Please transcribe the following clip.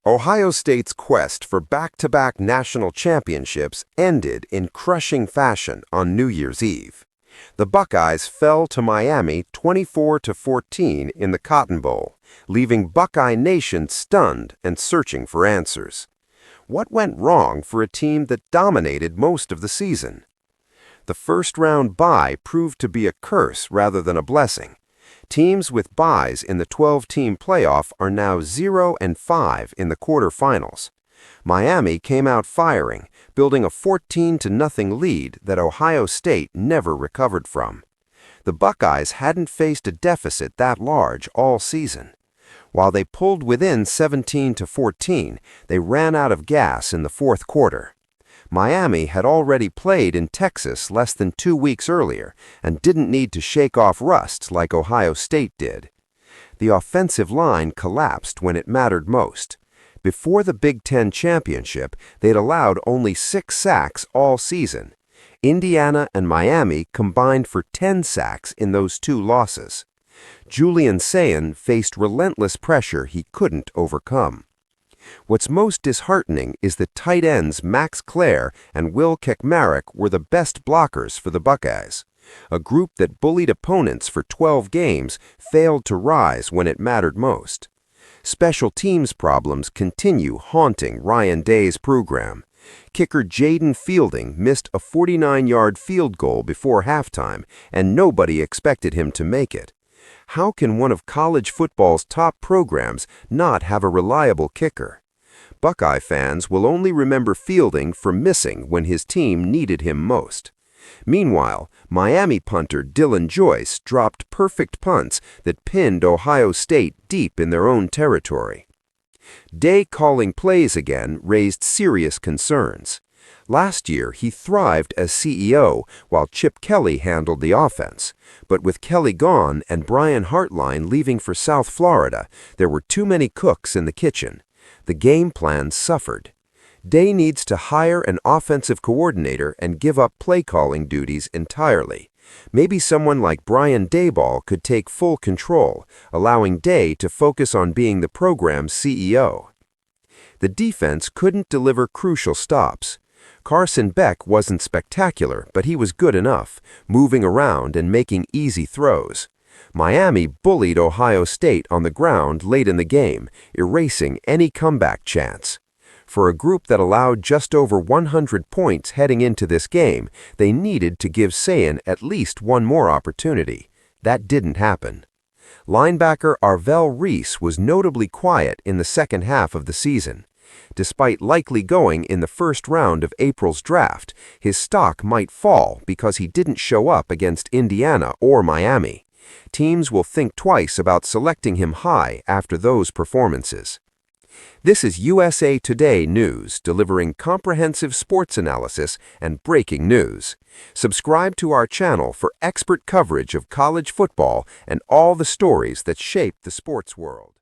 Ohio State's quest for back-to-back national championships ended in crushing fashion on New Year's Eve. The Buckeyes fell to Miami 24-14 in the Cotton Bowl, leaving Buckeye Nation stunned and searching for answers. What went wrong for a team that dominated most of the season? The first-round bye proved to be a curse rather than a blessing. Teams with byes in the 12-team playoff are now 0-5 in the quarterfinals. Miami came out firing, building a 14-0 lead that Ohio State never recovered from. The Buckeyes hadn't faced a deficit that large all season. While they pulled within 17-14, they ran out of gas in the fourth quarter. Miami had already played in Texas less than 2 weeks earlier and didn't need to shake off rust like Ohio State did. The offensive line collapsed when it mattered most. Before the Big Ten championship, they'd allowed only 6 sacks all season. Indiana and Miami combined for 10 sacks in those 2 losses. Julian Sayin faced relentless pressure he couldn't overcome. What's most disheartening is that tight ends Max Clare and Will Kekmaric were the best blockers for the Buckeyes. A group that bullied opponents for 12 games failed to rise when it mattered most. Special teams problems continue haunting Ryan Day's program. Kicker Jaden Fielding missed a 49-yard field goal before halftime, and nobody expected him to make it. How can one of college football's top programs not have a reliable kicker? Buckeye fans will only remember Fielding for missing when his team needed him most. Meanwhile, Miami punter Dylan Joyce dropped perfect punts that pinned Ohio State deep in their own territory. Day calling plays again raised serious concerns. Last year, he thrived as CEO while Chip Kelly handled the offense. But with Kelly gone and Brian Hartline leaving for South Florida, there were too many cooks in the kitchen. The game plan suffered. Day needs to hire an offensive coordinator and give up play-calling duties entirely. Maybe someone like Brian Daboll could take full control, allowing Day to focus on being the program's CEO. The defense couldn't deliver crucial stops. Carson Beck wasn't spectacular, but he was good enough, moving around and making easy throws. Miami bullied Ohio State on the ground late in the game, erasing any comeback chance. For a group that allowed just over 100 points heading into this game, they needed to give Sayin at least one more opportunity. That didn't happen. Linebacker Arvell Reese was notably quiet in the second half of the season. Despite likely going in the first round of April's draft, his stock might fall because he didn't show up against Indiana or Miami. Teams will think twice about selecting him high after those performances. This is USA Today News, delivering comprehensive sports analysis and breaking news. Subscribe to our channel for expert coverage of college football and all the stories that shape the sports world.